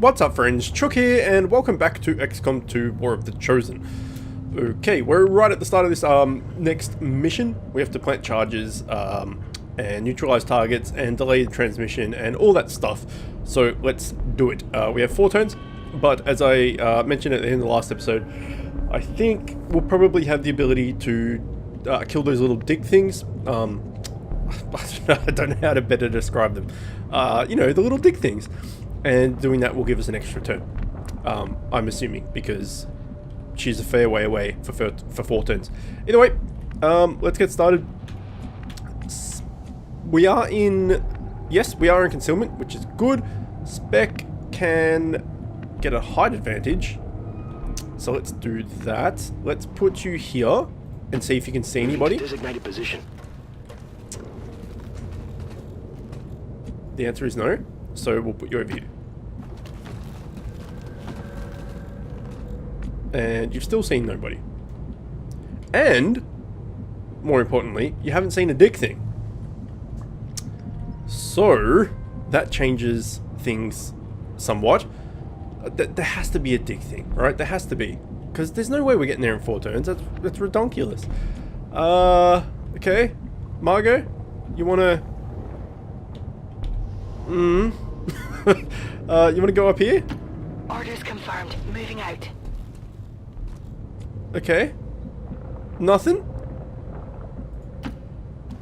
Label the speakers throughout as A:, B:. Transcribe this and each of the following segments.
A: What's up friends, Chook here and welcome back to XCOM 2 War of the Chosen. Okay, we're right at the start of this next mission. We have to plant charges and neutralize targets and delay the transmission and all that stuff. So let's do it. We have 4 turns, but as I mentioned at the end of the last episode, I think we'll probably have the ability to kill those little dick things. I don't know how to better describe them. You know, the little dick things. And doing that will give us an extra turn. I'm assuming, because she's a fair way away for 4 turns. Either way, let's get started. We are in... Yes, we are in concealment, which is good. Spec can get a height advantage. So let's do that. Let's put you here and see if you can see anybody.
B: Designated position.
A: The answer is no. So we'll put you over here. And you've still seen nobody. And, more importantly, you haven't seen a dick thing. So, that changes things somewhat. There has to be a dick thing, right? There has to be. Because there's no way we're getting there in 4 turns. That's redonkulous. Okay. Margot, you wanna... you wanna go up here?
C: Orders confirmed. Moving out.
A: Okay. Nothing?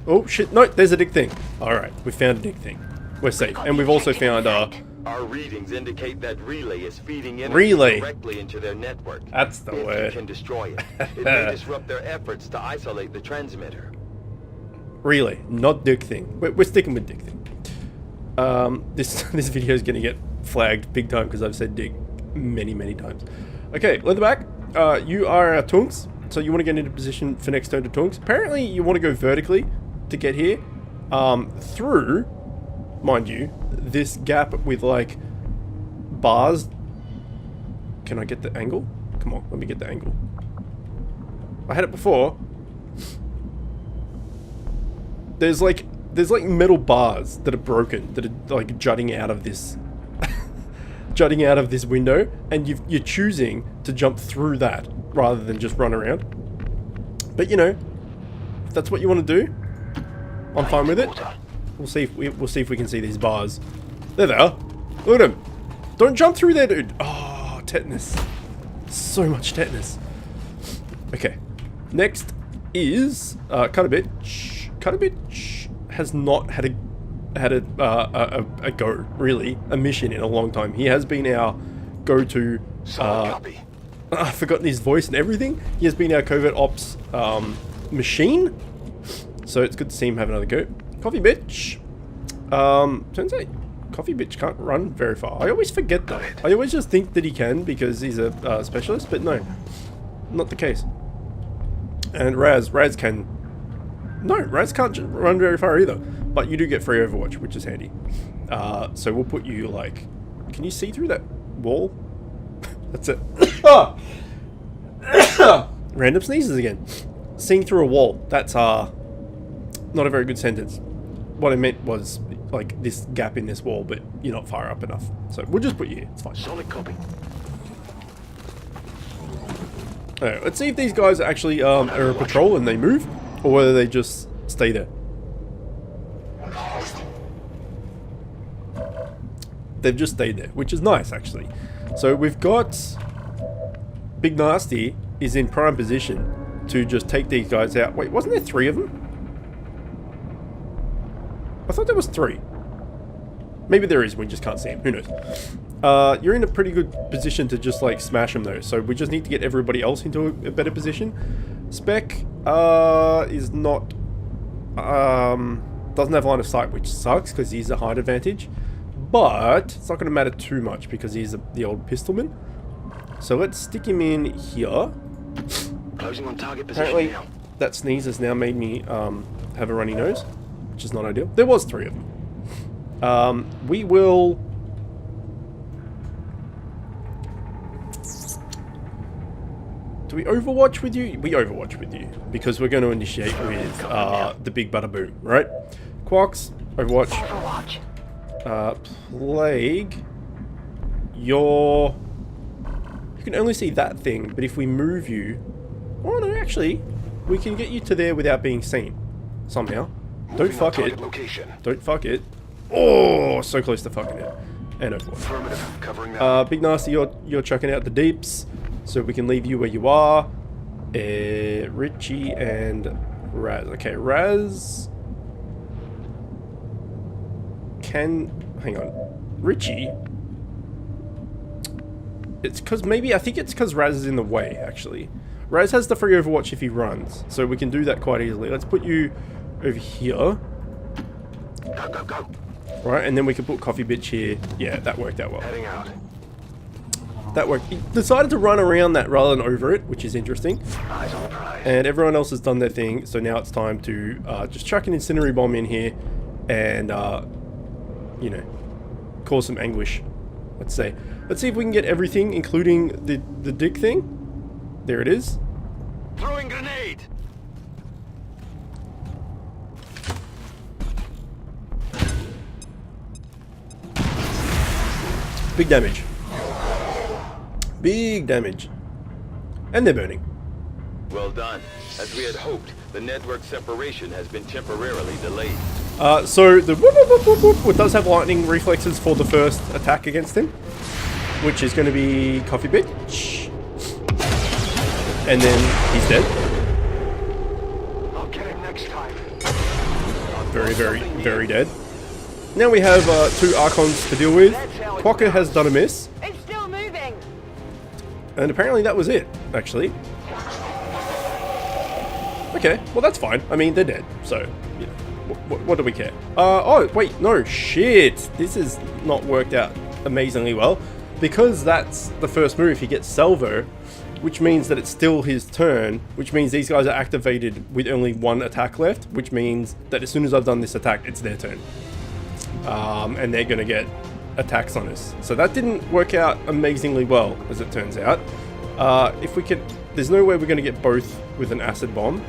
A: Oh shit, no, there's a dick thing. Alright, we found a dick thing. We're safe. And we've also found
B: our readings indicate that relay is feeding
A: relay
B: directly into their network.
A: That's the
B: if
A: word.
B: You can destroy it. It may disrupt their efforts to isolate the transmitter.
A: Relay, not dick thing. We're sticking with dick thing. This video is gonna get flagged big time because I've said dick many times. Okay, Leatherback, you are our Tunks, so you want to get into position for next turn to Tunks. Apparently, you want to go vertically to get here, through, mind you, this gap with like bars. Can I get the angle? Come on, let me get the angle. I had it before. There's like metal bars that are broken, that are like jutting out of this jutting out of this window, and you're choosing to jump through that rather than just run around. But you know, if that's what you want to do, I'm fine with it. We'll see if we can see these bars. There they are. Look at them. Don't jump through there, dude. Oh, tetanus. So much tetanus. Okay. Next is Cut a Bitch. Cut a Bitch has not had a go, really, a mission in a long time. He has been our go-to, I've forgotten his voice and everything. He has been our covert ops machine. So it's good to see him have another go. Coffee Bitch. Turns out Coffee Bitch can't run very far. I always forget that. I always just think that he can because he's a specialist, but no, not the case. And Raz can... No, Raz can't run very far either. But you do get free Overwatch, which is handy. So we'll put you like... Can you see through that wall? That's it. Random sneezes again. Seeing through a wall. That's not a very good sentence. What I meant was like this gap in this wall, but you're not far up enough. So we'll just put you here. It's fine.
B: Solid copy.
A: Alright, let's see if these guys actually are a patrol and they move, or whether they just stay there. They've just stayed there, which is nice, actually. So we've got... Big Nasty is in prime position to just take these guys out. Wait, wasn't there 3 of them? I thought there was 3. Maybe there is, we just can't see him. Who knows? You're in a pretty good position to just, like, smash them, though. So we just need to get everybody else into a better position. Spec is not... doesn't have line of sight, which sucks, because he's a height advantage. But it's not going to matter too much because he's the old pistolman. So let's stick him in here.
B: Closing on target position.
A: Apparently,
B: now.
A: that sneeze has now made me have a runny nose, which is not ideal. There was 3 of them. We will... Do we Overwatch with you? We Overwatch with you because we're going to initiate with the big bada boom, right? Quarks, Overwatch.
C: Overwatch.
A: Plague. You can only see that thing, but if we move you... Oh no, actually, we can get you to there without being seen. Somehow. Don't fuck it. Don't fuck it. Oh, so close to fucking it. And
D: Affirmative. Covering that.
A: Big Nasty, you're chucking out the deeps, so we can leave you where you are. Richie and Raz. Okay, Raz... Hang on. Richie... It's because I think it's because Raz is in the way, actually. Raz has the free overwatch if he runs, so we can do that quite easily. Let's put you over here.
D: Go, go, go.
A: Right, and then we can put Coffee Bitch here. Yeah, that worked out well.
D: Heading out.
A: That worked. He decided to run around that rather than over it, which is interesting.
D: Eyes on the prize.
A: And everyone else has done their thing, so now it's time to just chuck an incendiary bomb in here and, you know, cause some anguish, let's say. Let's see if we can get everything, including the dick thing. There it is.
D: Throwing grenade.
A: Big damage. Big damage. And they're burning.
B: Well done. As we had hoped, the network separation has been temporarily delayed.
A: So the whoop, whoop, whoop, whoop, whoop, does have lightning reflexes for the first attack against him, which is going to be Coffee Bitch. And then he's dead.
D: I'll get him next time.
A: Very, very, very dead. Now we have 2 Archons to deal with. Quokka has done a miss.
C: It's still moving.
A: And apparently that was it, actually. Okay, well that's fine. I mean, they're dead, so, you know, what do we care? Oh, wait, no, shit. This has not worked out amazingly well. Because that's the first move, he gets Salvo, which means that it's still his turn, which means these guys are activated with only 1 attack left, which means that as soon as I've done this attack, it's their turn. And they're gonna get attacks on us. So that didn't work out amazingly well, as it turns out. If we could... There's no way we're gonna get both with an acid bomb.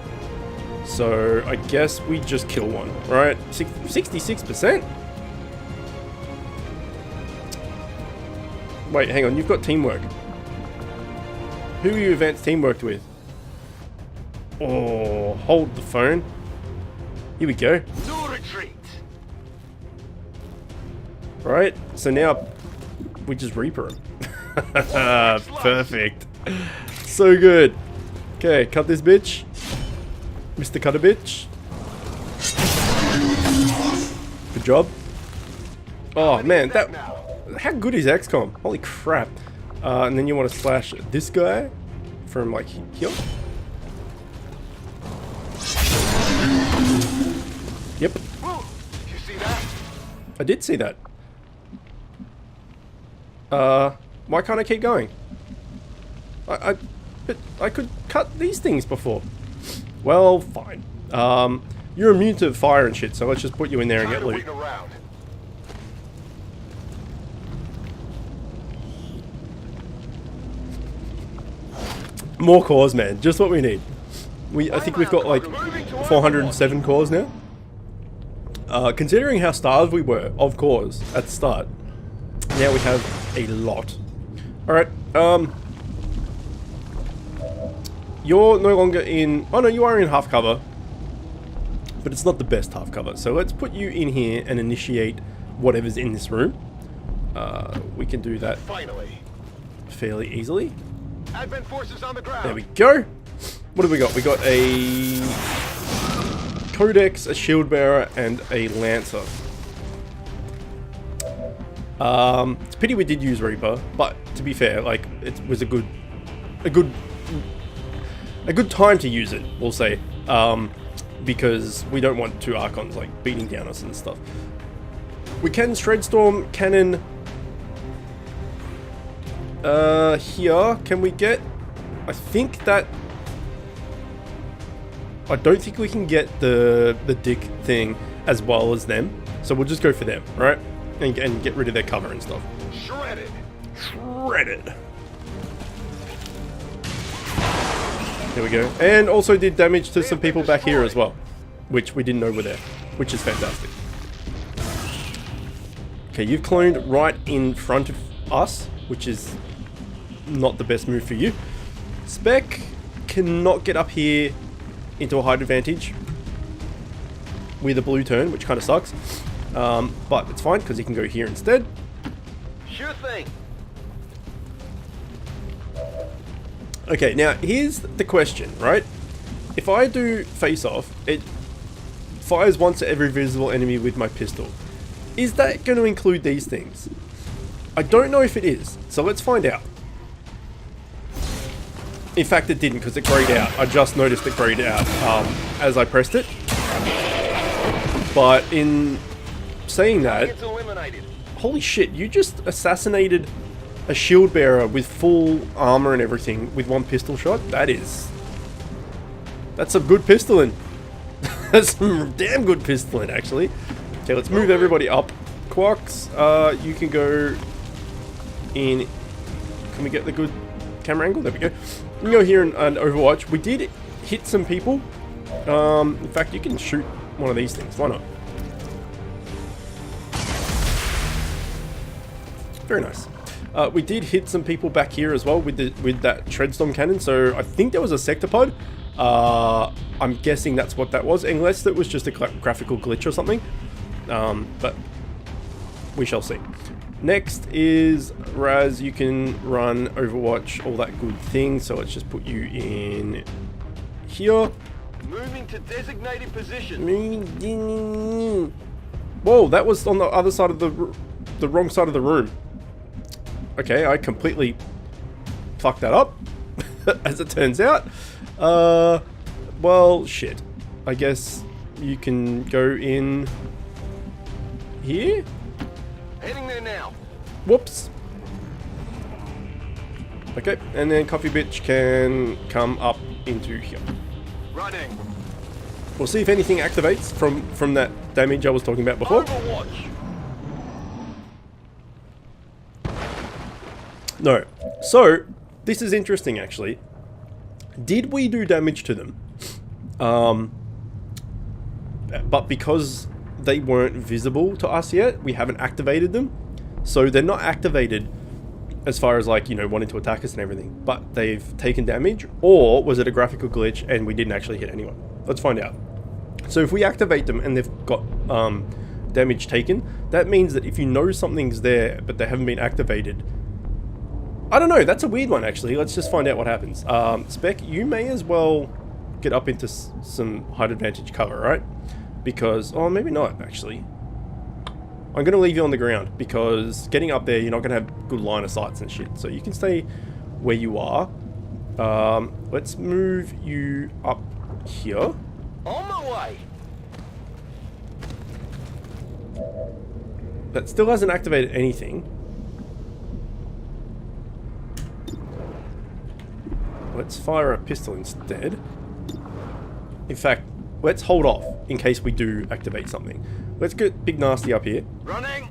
A: So I guess we just kill one, right? 66%? Wait, hang on, you've got teamwork. Who are you advanced teamworked with? Oh, hold the phone. Here we go.
D: No retreat.
A: Right, so now we just Reaper him. Perfect. So good. Okay, cut this bitch. Mr. Cutter bitch. Good job. Oh man, how good is XCOM? Holy crap. And then you want to slash this guy from like here. Yep.
D: Whoa. You see that?
A: I did see that. Why can't I keep going? But I could cut these things before. Well, fine. You're immune to fire and shit, so let's just put you in there and get loot. More cores, man. Just what we need. I think we've got like 407 cores now. Considering how starved we were of cores at the start, now we have a lot. Alright, you're no longer in... Oh no, you are in half cover. But it's not the best half cover. So let's put you in here and initiate whatever's in this room. We can do that
D: Finally.
A: fairly easily.
D: Advent forces on the ground.
A: There we go. What have we got? We got a Codex, a Shield Bearer, and a Lancer. It's a pity we did use Reaper, but to be fair, like it was a good time to use it, we'll say, because we don't want 2 Archons like beating down us and stuff. We can Shredstorm Cannon here. Can we get... I think that... I don't think we can get the dick thing as well as them. So we'll just go for them, right? And get rid of their cover and stuff.
D: Shredded.
A: Shredded. There we go. And also did damage to some people back here as well, which we didn't know were there, which is fantastic. Okay, you've cloned right in front of us. which is not the best move for you. Spec cannot get up here into a height advantage with a blue turn, which kind of sucks. But it's fine because he can go here instead.
B: Sure thing.
A: Okay, now here's the question, right? If I do face off, it fires once at every visible enemy with my pistol. Is that going to include these things? I don't know if it is, so let's find out. In fact, it didn't because it grayed out. I just noticed it grayed out as I pressed it. But in saying that,
B: It's eliminated.
A: holy shit, you just assassinated a shield bearer with full armor and everything with one pistol shot? That's some good pistoling. That's some damn good pistoling, actually. Okay, let's move everybody up. Quarks, you can go in. Can we get the good camera angle? There we go. We can go here and Overwatch. We did hit some people. In fact, you can shoot one of these things. Why not? Very nice. We did hit some people back here as well with that Treadstorm cannon. So I think there was a sector pod. I'm guessing that's what that was, unless it was just a graphical glitch or something. But we shall see. Next is Raz. You can run Overwatch, all that good thing. So let's just put you in here.
B: Moving to designated position.
A: Whoa, that was on the other side of the wrong side of the room. Okay, I completely fucked that up, as it turns out. Well, shit. I guess you can go in here?
B: Heading there now.
A: Whoops. Okay, and then Coffee Bitch can come up into here.
B: Running.
A: We'll see if anything activates from that damage I was talking about before.
B: Overwatch.
A: No. So, this is interesting actually. Did we do damage to them? But because they weren't visible to us yet, we haven't activated them. So they're not activated as far as like, you know, wanting to attack us and everything. But they've taken damage, or was it a graphical glitch and we didn't actually hit anyone? Let's find out. So if we activate them and they've got damage taken, that means that if you know something's there but they haven't been activated, I don't know, that's a weird one actually. Let's just find out what happens. Spec, you may as well get up into some height advantage cover, right? Because, oh, maybe not actually. I'm going to leave you on the ground because getting up there, you're not going to have good line of sights and shit. So you can stay where you are. Let's move you up here.
B: On my way.
A: That still hasn't activated anything. Let's fire a pistol instead. In fact, let's hold off in case we do activate something. Let's get Big Nasty up here.
B: Running.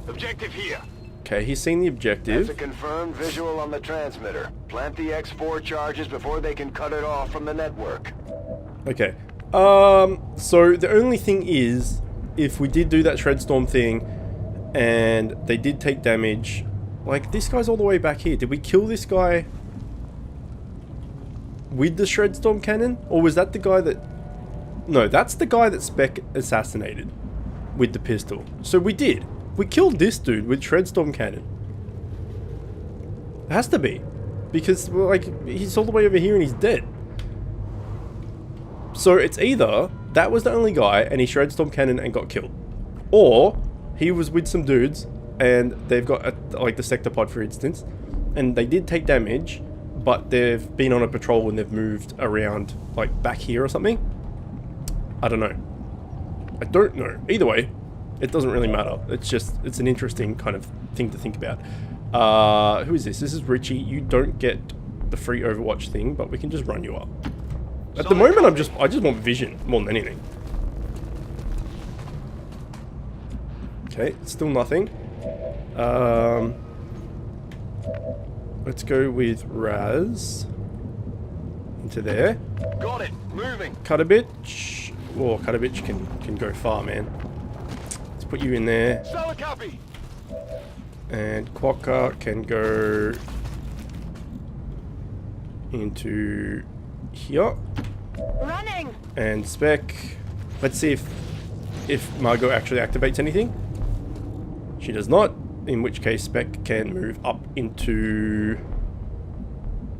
D: Objective here.
A: Okay, he's seen the
D: That's
A: objective.
D: a confirmed visual on the transmitter. Plant the X4 charges before they can cut it off from the network.
A: Okay. So the only thing is, if we did do that Shredstorm thing and they did take damage, like this guy's all the way back here. Did we kill this guy with the Shredstorm cannon? Or was that the guy that... No, that's the guy that Spec assassinated with the pistol. So we did. We killed this dude with Shredstorm cannon. It has to be. Because, well, like, he's all the way over here and he's dead. So it's either that was the only guy and he Shredstorm cannon and got killed. Or he was with some dudes and they've got, like, the sector pod, for instance. And they did take damage, but they've been on a patrol and they've moved around, like, back here or something. I don't know. I don't know. Either way, it doesn't really matter. It's just, it's an interesting kind of thing to think about. Who is this? This is Richie. You don't get the free Overwatch thing, but we can just run you up. At the moment, I just want vision more than anything. Okay, still nothing. Let's go with Raz into there.
B: Got it. Moving.
A: Cut a bitch. Oh, cut a bitch can go far, man. Let's put you in there.
D: Solid copy.
A: And Quokka can go into here.
C: Running!
A: And Spec, let's see if Margot actually activates anything. She does not, in which case Spec can move up into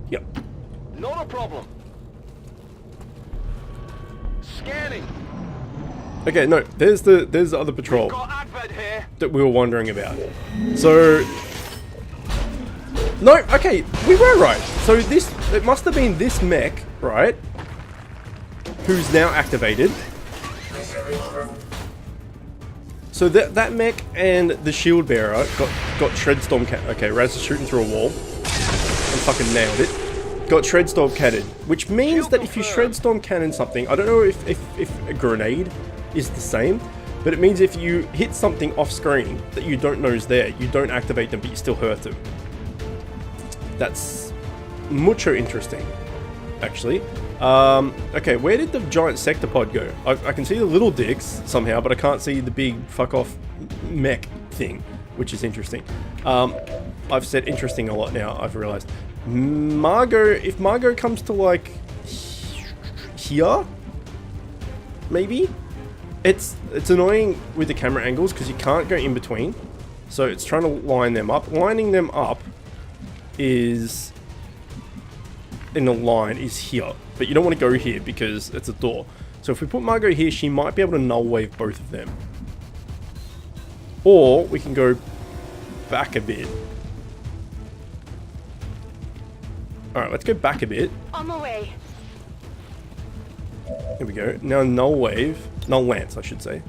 A: here.
D: Not a problem. Scanning.
A: Okay, no, there's the other patrol
D: Got advert here.
A: that we were wondering about. So, no, okay, we were right. So it must have been this mech, right? Who's now activated. So that mech and the shield bearer got Shredstorm cat. Okay, Raz is shooting through a wall and fucking nailed it. Got Shredstorm cannon, which means that if you Shredstorm cannon something, I don't know if a grenade is the same, but it means if you hit something off screen that you don't know is there, you don't activate them, but you still hurt them. That's mucho interesting, actually. Okay, where did the giant sector pod go? I can see the little dicks somehow, but I can't see the big fuck off mech thing, which is interesting. I've said interesting a lot now, I've realized. Margot, if Margot comes to like here, maybe? It's annoying with the camera angles because you can't go in between. So it's trying to line them up. Lining them up is in a line is here, but you don't want to go here because it's a door. So if we put Margot here, she might be able to null wave both of them. Or we can go back a bit. Alright, let's go back a bit.
C: On the way.
A: Here we go. Now null wave. Null lance, I should say.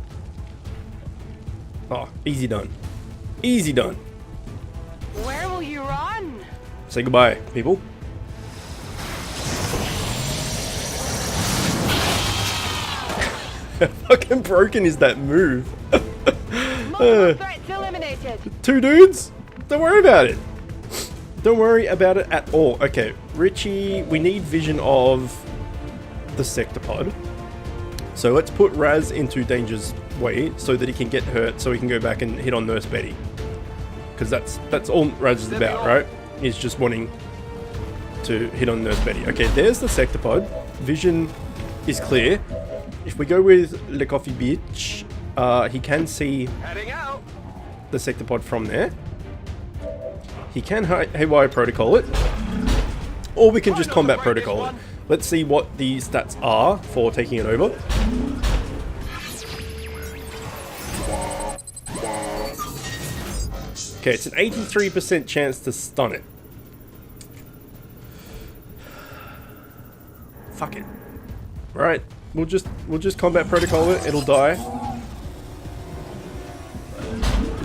A: Oh, easy done. Easy done.
C: Where will you run?
A: Say goodbye, people. How fucking broken is that move?
C: Multiple threats eliminated.
A: 2 dudes? Don't worry about it. Don't worry about it at all. Okay, Richie, we need vision of the sector pod. So let's put Raz into danger's way so that he can get hurt, so he can go back and hit on Nurse Betty. Because that's all Raz is about, right? He's just wanting to hit on Nurse Betty. Okay, there's the sector pod. Vision is clear. If we go with Le Coffee Beach, he can see
D: Heading out.
A: the sector pod from there. He can haywire protocol it, or we can just combat protocol it. Let's see what the stats are for taking it over. Okay, it's an 83% chance to stun it. Fuck it. Right, we'll just combat protocol it. It'll die.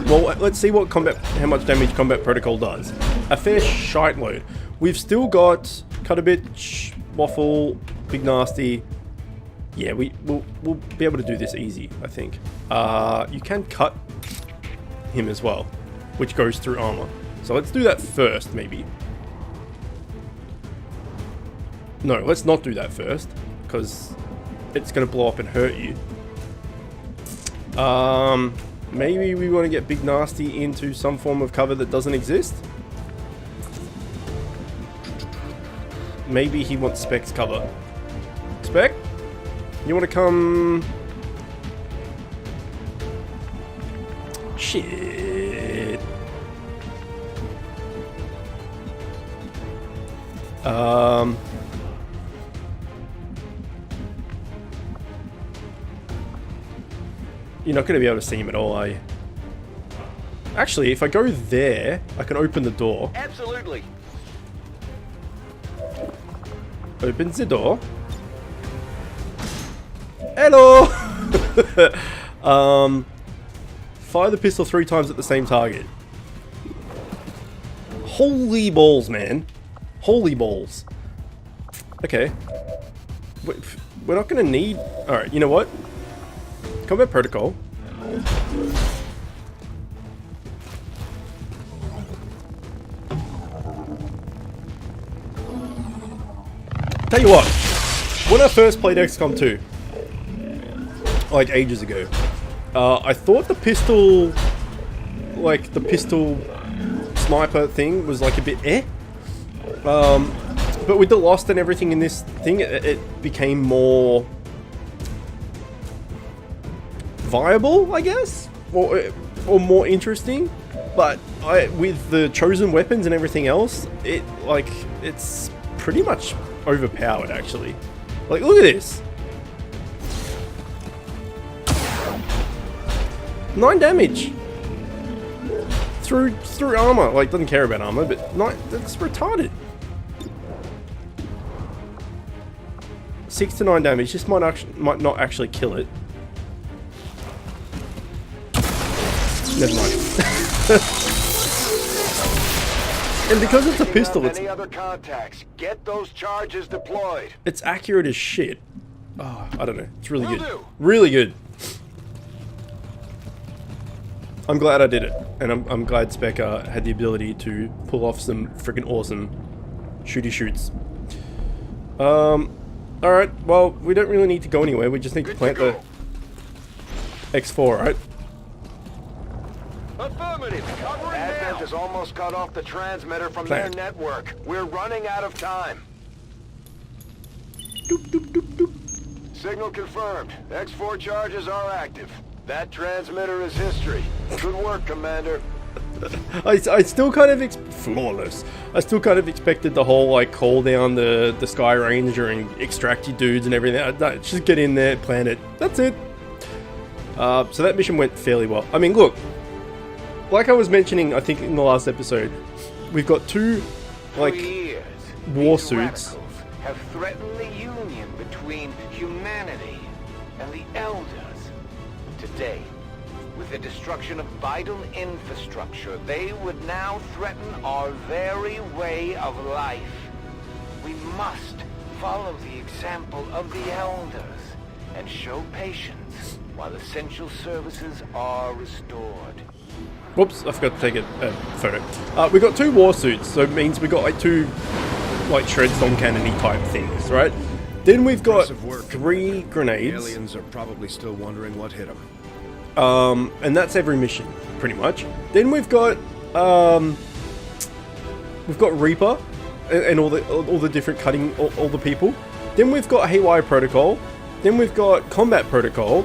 A: Well, let's see what how much damage combat protocol does. A fair shite load. We've still got Cut a Bitch, Waffle, Big Nasty. Yeah, we'll be able to do this easy, I think. You can cut him as well, which goes through armor. So let's do that first, maybe. No, let's not do that first, because it's going to blow up and hurt you. Maybe we want to get Big Nasty into some form of cover that doesn't exist. Maybe he wants Spec's cover. Spec? You want to come... Shit. You're not going to be able to see him at all, are you? Actually, if I go there, I can open the door.
D: Absolutely.
A: Open the door. Hello! Fire the pistol 3 times at the same target. Holy balls, man. Holy balls. Okay. We're not going to need... Alright, you know what? Combat protocol. Tell you what, when I first played XCOM 2, like ages ago, I thought the pistol, like the pistol sniper thing was like a bit but with the Lost and everything in this thing, it became more viable, I guess, or more interesting. But with the chosen weapons and everything else, it's pretty much overpowered actually. Like, look at this. 9 damage through armor. Like, doesn't care about armor, but that's retarded. 6 to 9 damage. This might not actually kill it. Never mind. And because it's a pistol,
D: any other contacts? Get those charges deployed.
A: It's accurate as shit. Oh, I don't know. It's really good. Really good. I'm glad I did it, and I'm glad Spec had the ability to pull off some freaking awesome shooty shoots. Alright, well, we don't really need to go anywhere, we just need to plant the X4, right?
D: Affirmative. Advent has almost cut off the transmitter from their network. We're running out of time.
A: Doop, doop, doop, doop.
D: Signal confirmed. X4 charges are active. That transmitter is history. Good work, Commander.
A: I still kind of flawless. I still kind of expected the whole like call down the Sky Ranger and extract your dudes and everything. No, just get in there, plant it. That's it. So that mission went fairly well. I mean, look, like I was mentioning, I think in the last episode, we've got 2 like war suits.
E: Have threatened the union between humanity and the Elders. Today, with the destruction of vital infrastructure, they would now threaten our very way of life. We must follow the example of the Elders and show patience while essential services are restored.
A: Whoops, I forgot to take a photo. We got 2 war suits, so it means we got like 2 like shred storm cannon-y type things, right? Then we've got 3 grenades.
F: Aliens are probably still wondering what hit them.
A: And that's every mission, pretty much. Then we've got Reaper and all the different cutting all the people. Then we've got Haywire Protocol. Then we've got Combat Protocol.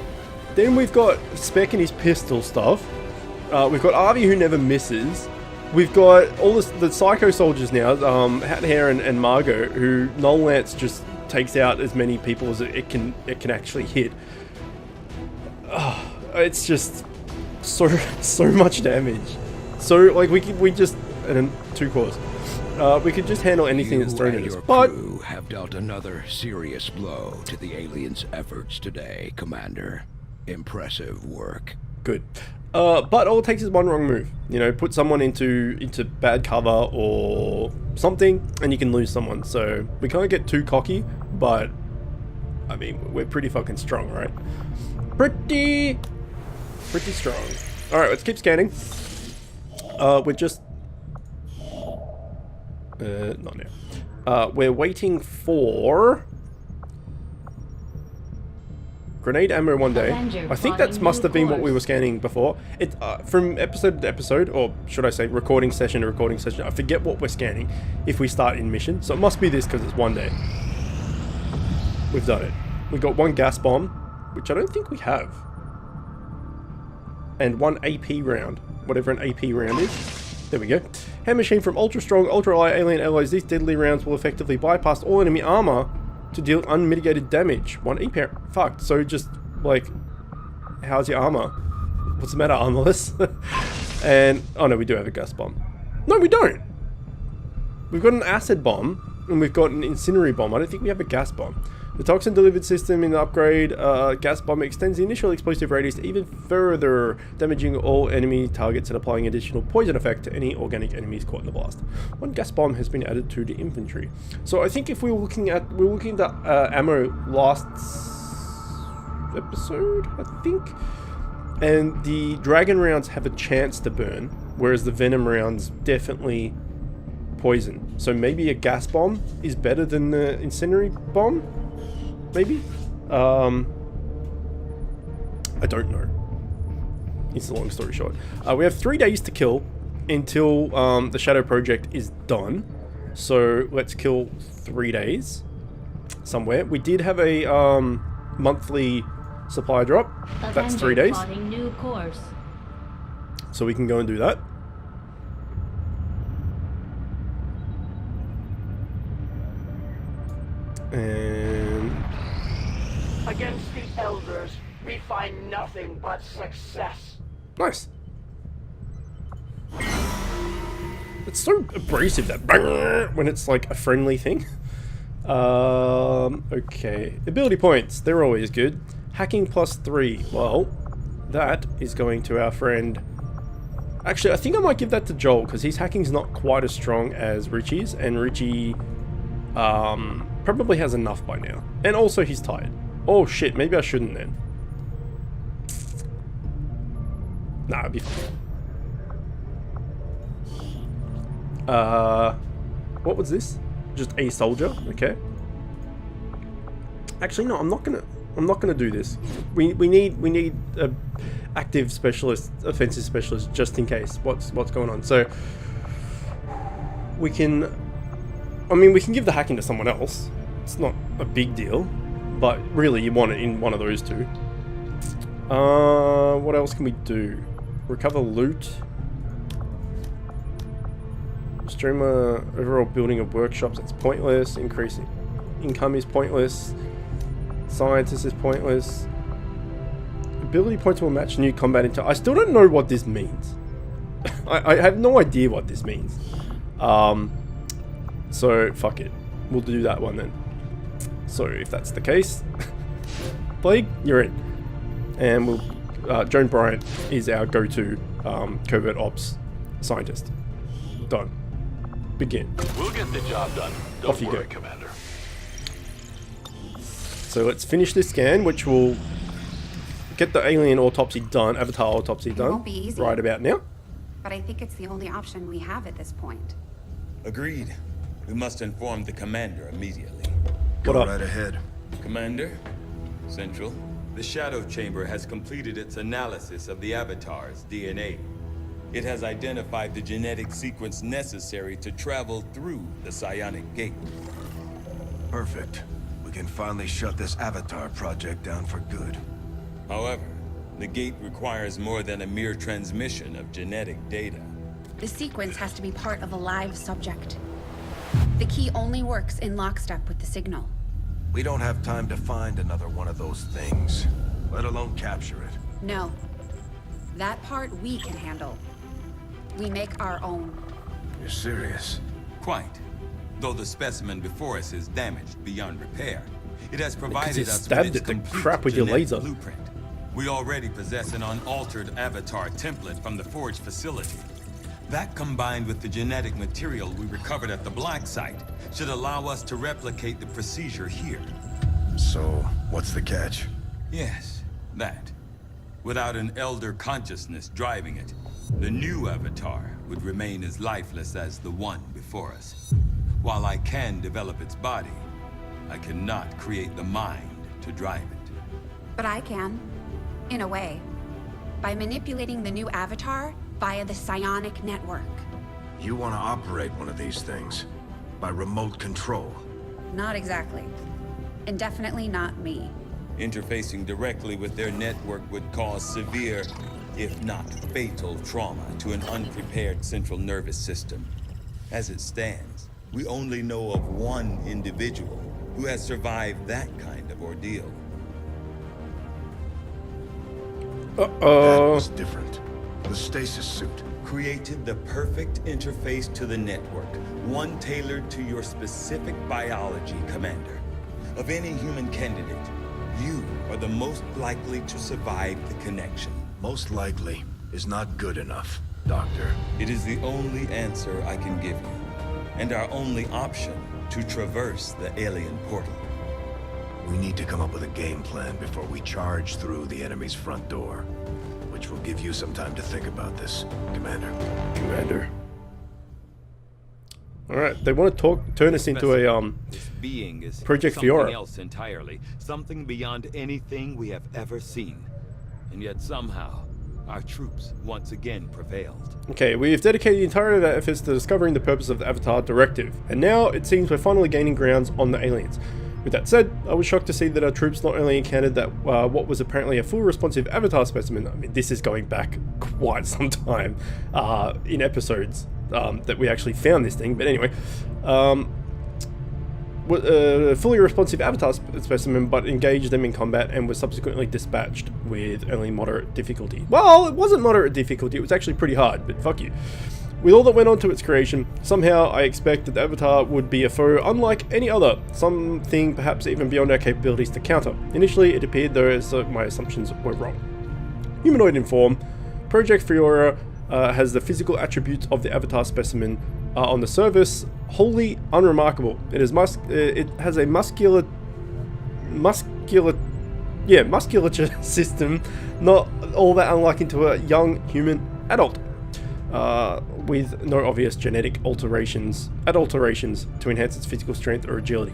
A: Then we've got Spec and his pistol stuff. We've got Arby who never misses. We've got all the Psycho Soldiers now, Hat Hair and Margot, who Null Lance just takes out as many people as it can actually hit. It's just so much damage. So like we just and then 2 cores. We could just handle anything that's thrown at us. But
F: you have dealt another serious blow to the aliens' efforts today, Commander. Impressive work.
A: Good. But all it takes is one wrong move. You know, put someone into bad cover or something, and you can lose someone. So we can't get too cocky, but I mean, we're pretty fucking strong, right? Pretty strong. All right, let's keep scanning. We're just not now. We're waiting for grenade ammo one day. I think that must have been what we were scanning before. It from episode to episode, or should I say recording session to recording session, I forget what we're scanning if we start in mission. So it must be this because it's one day. We've done it. We've got 1 gas bomb, which I don't think we have. And 1 AP round, whatever an AP round is. There we go. Hand machine from ultra strong, ultra light alien alloys. These deadly rounds will effectively bypass all enemy armor to deal unmitigated damage. 1 EP. Fuck. So just like, how's your armor? What's the matter, armorless? And oh no, we do have a gas bomb. No, we don't. We've got an acid bomb and we've got an incendiary bomb. I don't think we have a gas bomb. The toxin delivered system in the upgrade gas bomb extends the initial explosive radius even further, damaging all enemy targets and applying additional poison effect to any organic enemies caught in the blast. 1 gas bomb has been added to the infantry. So I think if we were looking at ammo last episode, I think, and the dragon rounds have a chance to burn, whereas the venom rounds definitely poison. So maybe a gas bomb is better than the incendiary bomb. Maybe? I don't know. It's a long story short. We have 3 days to kill until the Shadow Project is done. So let's kill 3 days somewhere. We did have a monthly supply drop. That's 3 days.
G: New course.
A: So we can go and do that. And
H: Against the Elders, we find nothing but success.
A: nice. It's so abrasive, that bang, when it's like a friendly thing. Okay. Ability points, they're always good. Hacking +3. Well, that is going to our friend. Actually, I think I might give that to Joel, because his hacking's not quite as strong as Richie's, and Richie probably has enough by now. And also he's tired. Oh shit, maybe I shouldn't then. Nah, it'd be fine. What was this? Just a soldier, okay. Actually, no, I'm not gonna do this. We need a active specialist, offensive specialist, just in case. What's going on? So we can, I mean, we can give the hacking to someone else. It's not a big deal, but really you want it in one of those two. What else can we do? Recover loot. Streamer overall building of workshops, that's pointless. Increasing income is pointless. Scientist is pointless. Ability points will match new combat intel. I still don't know what this means. I have no idea what this means. So fuck it. We'll do that one then. So if that's the case, Plague, you're in. And we'll Joan Bryant is our go-to covert ops scientist. Done. Begin.
D: We'll get the job done. Don't
A: Off you
D: worry,
A: go.
D: Commander.
A: So let's finish this scan, which will get the alien autopsy done, avatar autopsy done,
I: won't be easy.
A: right about now.
I: But I think it's the only option we have at this point.
J: Agreed. We must inform the commander immediately.
A: What up?
K: Right ahead.
J: Commander, Central, the Shadow Chamber has completed its analysis of the Avatar's DNA. It has identified the genetic sequence necessary to travel through the Psionic Gate.
K: Perfect. We can finally shut this Avatar project down for good.
J: However, the gate requires more than a mere transmission of genetic data.
I: The sequence has to be part of a live subject. The key only works in lockstep with the signal.
K: We don't have time to find another one of those things, let alone capture it.
I: No. That part we can handle. We make our own.
K: You're serious?
J: Quite. Though the specimen before us is damaged beyond repair, it has
A: Because
J: provided
A: you
J: us
A: stabbed
J: with its
A: it to
J: complete
A: crap with your
J: genetic
A: laser.
J: blueprint. We already possess an unaltered avatar template from the Forge facility. That, combined with the genetic material we recovered at the Black Site, should allow us to replicate the procedure here.
K: So, what's the catch?
J: Yes, that. Without an elder consciousness driving it, the new avatar would remain as lifeless as the one before us. While I can develop its body, I cannot create the mind to drive it.
I: But I can. In a way. By manipulating the new avatar via the psionic network.
K: You want to operate one of these things? By remote control?
I: Not exactly. And definitely not me.
J: Interfacing directly with their network would cause severe, if not fatal, trauma to an unprepared central nervous system. As it stands, we only know of one individual who has survived that kind of ordeal.
K: That was different. The stasis suit.
J: Created the perfect interface to the network, one tailored to your specific biology, Commander. Of any human candidate, you are the most likely to survive the connection.
K: Most likely is not good enough, Doctor.
J: It is the only answer I can give you, and our only option to traverse the alien portal.
K: We need to come up with a game plan before we charge through the enemy's front door. Which will give you some time to think about this, Commander.
A: Alright, they want to turn us into a
B: This being is
A: Project
B: something
A: Fiora.
B: else entirely, something beyond anything we have ever seen. And yet somehow,
J: our troops once again prevailed.
A: Okay, we've dedicated the entirety of our efforts to discovering the purpose of the Avatar Directive, and now it seems we're finally gaining grounds on the aliens. With that said, I was shocked to see that our troops not only encountered that what was apparently a full responsive Avatar specimen. I mean, this is going back quite some time in episodes that we actually found this thing, but anyway. Fully responsive Avatar specimen, but engaged them in combat and was subsequently dispatched with only moderate difficulty. Well, it wasn't moderate difficulty, it was actually pretty hard, but fuck you. With all that went on to its creation, somehow I expect that the Avatar would be a foe unlike any other, something perhaps even beyond our capabilities to counter. Initially, it appeared though as though my assumptions were wrong. Humanoid in form, Project Fiora has the physical attributes of the Avatar specimen on the surface, wholly unremarkable. It has a musculature system not all that unlike into a young human adult, with no obvious genetic alterations to enhance its physical strength or agility.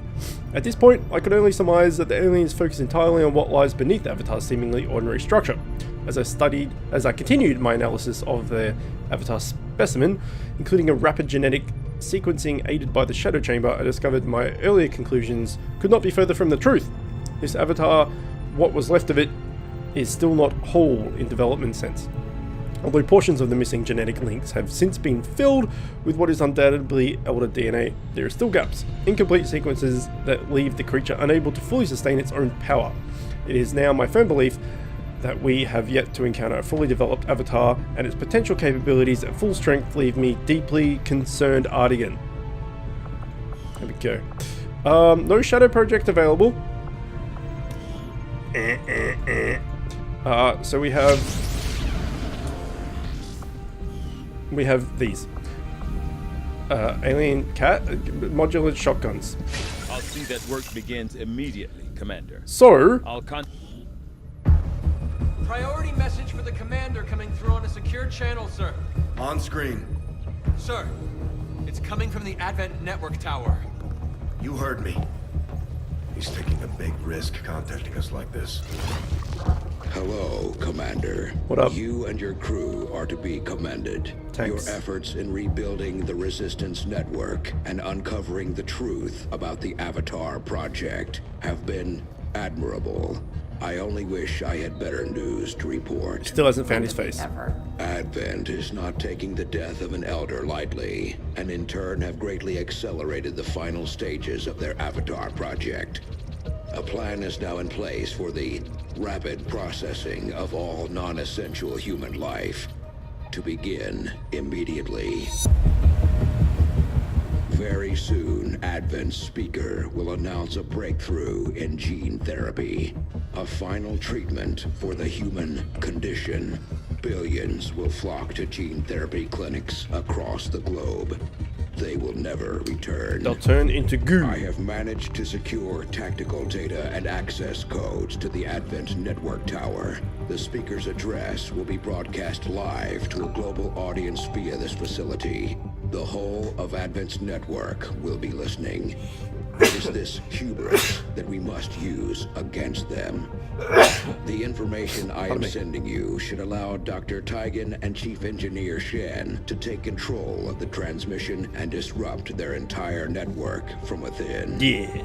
A: At this point, I could only surmise that the aliens focus entirely on what lies beneath Avatar's seemingly ordinary structure. As I continued my analysis of the Avatar specimen, including a rapid genetic sequencing aided by the Shadow Chamber, I discovered my earlier conclusions could not be further from the truth. This Avatar, what was left of it, is still not whole in development sense. Although portions of the missing genetic links have since been filled with what is undoubtedly elder DNA, there are still gaps, incomplete sequences that leave the creature unable to fully sustain its own power. It is now my firm belief that we have yet to encounter a fully developed Avatar, and its potential capabilities at full strength leave me deeply concerned, Artigan. There we go. No Shadow Project available. So we have these. Alien cat, modular shotguns.
J: I'll see that work begins immediately, Commander.
A: So,
G: Priority message for the commander coming through on a secure channel, sir.
K: On screen.
G: Sir, it's coming from the Advent Network Tower.
K: You heard me. He's taking a big risk contacting us like this.
F: Hello, Commander.
A: What up?
F: You and your crew are to be commended.
A: Thanks.
F: Your efforts in rebuilding the Resistance Network and uncovering the truth about the Avatar Project have been admirable. I only wish I had better news to report.
A: Still hasn't found his face.
F: Advent is not taking the death of an elder lightly, and in turn have greatly accelerated the final stages of their Avatar project. A plan is now in place for the rapid processing of all non-essential human life, to begin immediately. Very soon, Advent's speaker will announce a breakthrough in gene therapy, a final treatment for the human condition. Billions will flock to gene therapy clinics across the globe. They will never return.
A: They'll turn into goo.
F: I have managed to secure tactical data and access codes to the Advent Network Tower. The speaker's address will be broadcast live to a global audience via this facility. The whole of Advent's network will be listening. It is this hubris that we must use against them. The information I am sending you should allow Dr. Tygan and Chief Engineer Shen to take control of the transmission and disrupt their entire network from within.
A: Yeah.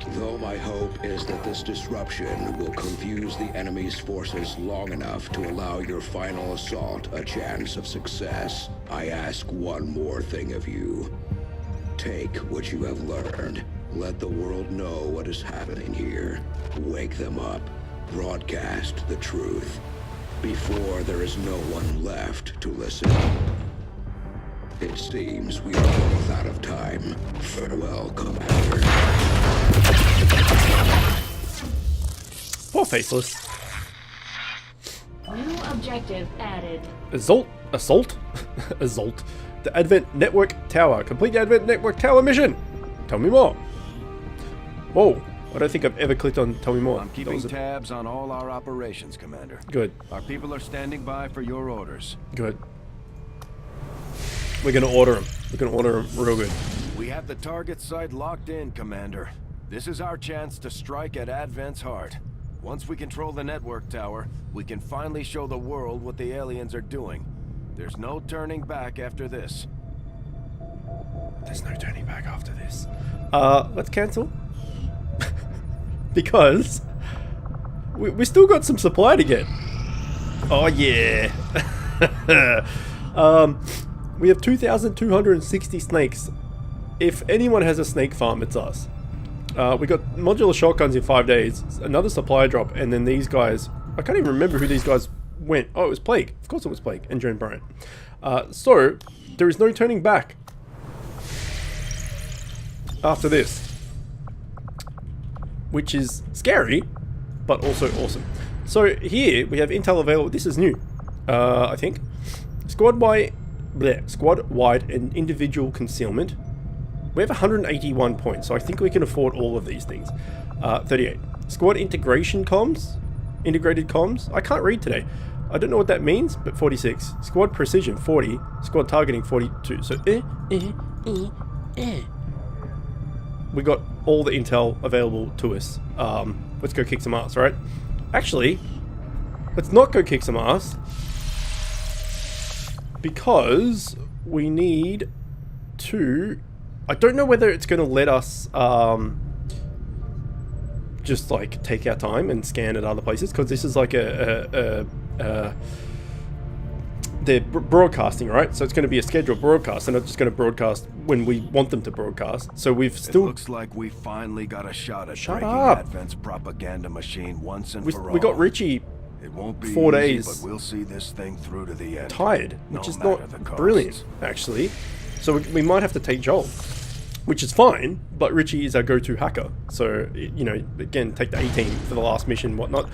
F: Though my hope is that this disruption will confuse the enemy's forces long enough to allow your final assault a chance of success, I ask one more thing of you. Take what you have learned. Let the world know what is happening here. Wake them up. Broadcast the truth. Before there is no one left to listen. It seems we are both out of time. Farewell, Commander.
A: Poor Faceless.
L: New objective added.
A: Assault? Assault. The Advent Network Tower. Complete the Advent Network Tower mission. Tell me more. Whoa. I don't think I've ever clicked on tell me more.
M: I'm keeping tabs on all our operations, Commander.
A: Good.
M: Our people are standing by for your orders.
A: Good. We're gonna order them. We're gonna order them real good.
M: We have the target site locked in, Commander. This is our chance to strike at Advent's heart. Once we control the network tower, we can finally show the world what the aliens are doing. There's no turning back after this.
A: There's no turning back after this. Let's cancel. Because we still got some supply to get. Oh yeah. We have 2,260 snakes. If anyone has a snake farm, it's us. We got modular shotguns in 5 days, another supply drop, and then these guys. I can't even remember who these guys went. Oh, it was Plague. Of course it was Plague and Joan Bryant. So there is no turning back after this, which is scary, but also awesome. So here we have intel available. This is new, I think. Squad-wide and individual concealment. We have 181 points, so I think we can afford all of these things. 38. Squad integration comms. Integrated comms. I can't read today. I don't know what that means, but 46. Squad precision, 40. Squad targeting, 42. So, we got all the intel available to us. Let's go kick some ass, right? Actually, let's not go kick some ass, because we need to... I don't know whether it's going to let us just like take our time and scan at other places, because this is like they're broadcasting, right? So it's going to be a scheduled broadcast. They're not just going to broadcast when we want them to broadcast. So we've still...
M: It looks like we finally got a shot at breaking
A: up.
M: Advent's propaganda machine once and for all.
A: We got Richie.
M: It won't be
A: 4
M: easy,
A: days.
M: but we'll see this thing through to the end.
A: Tired, which
M: no
A: is not brilliant, actually. So we might have to take Joel, which is fine, but Richie is our go-to hacker. So, you know, again, take the 18 for the last mission and whatnot.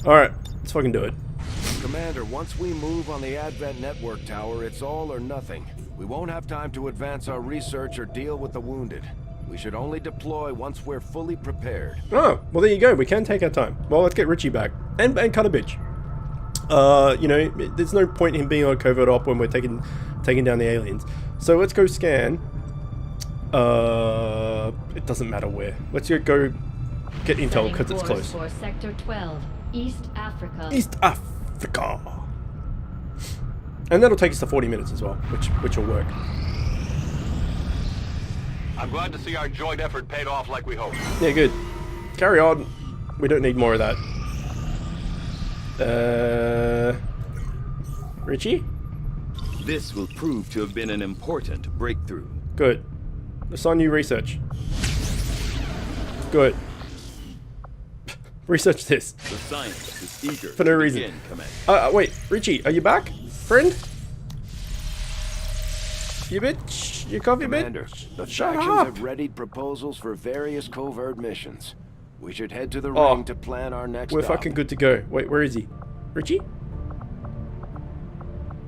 A: Alright, let's fucking do it.
M: Commander, once we move on the Advent network tower, it's all or nothing. We won't have time to advance our research or deal with the wounded. We should only deploy once we're fully prepared.
A: Oh, well there you go, we can take our time. Well, let's get Richie back. And cut a bitch. You know, there's no point in him being on a covert op when we're taking down the aliens. So let's go scan. It doesn't matter where. Let's go get intel because it's close.
L: For Sector 12, East Africa.
A: East Africa. And that'll take us to 40 minutes as well, which will work.
D: I'm glad to see our joint effort paid off like we hoped.
A: Yeah, good. Carry on. We don't need more of that. Richie?
B: This will prove to have been an important breakthrough.
A: Good. Assign new research. Good. Research this.
B: The scientist is eager
A: for no reason. Wait, Richie, are you back? Friend? You bitch? You coffee
M: Commander,
A: bitch?
M: the
A: Shut
M: factions
A: up!
M: have readied proposals for various covert missions. We should head to the ring to plan our next
A: We're
M: stop.
A: fucking good to go. Wait, where is he? Richie?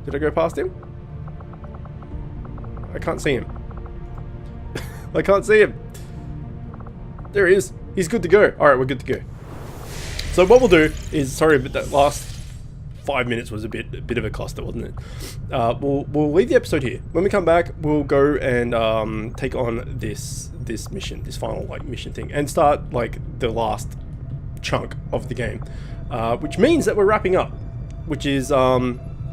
A: Did I go past him? I can't see him. I can't see him. There he is. He's good to go. Alright, we're good to go. So what we'll do is, sorry, but that last 5 minutes was a bit of a cluster, wasn't it? We'll leave the episode here. When we come back, we'll go and take on this mission, this final like mission thing, and start like the last chunk of the game, which means that we're wrapping up, which is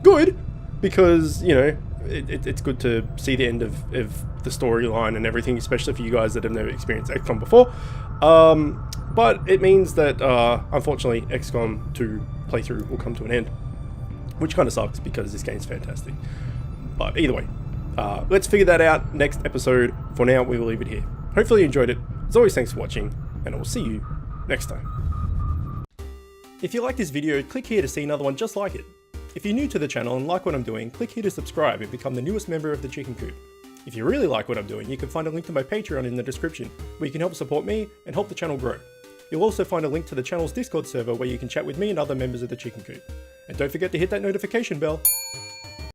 A: good because, you know, it's good to see the end of the storyline and everything, especially for you guys that have never experienced XCOM before. But it means that unfortunately XCOM 2 playthrough will come to an end, which kind of sucks because this game's fantastic. But either way, let's figure that out next episode. For now, we will leave it here. Hopefully you enjoyed it. As always, thanks for watching, and I will see you next time. If you like this video, click here to see another one just like it. If you're new to the channel and like what I'm doing, click here to subscribe and become the newest member of the Chicken Coop. If you really like what I'm doing, you can find a link to my Patreon in the description, where you can help support me and help the channel grow. You'll also find a link to the channel's Discord server where you can chat with me and other members of the Chicken Coop. And don't forget to hit that notification bell.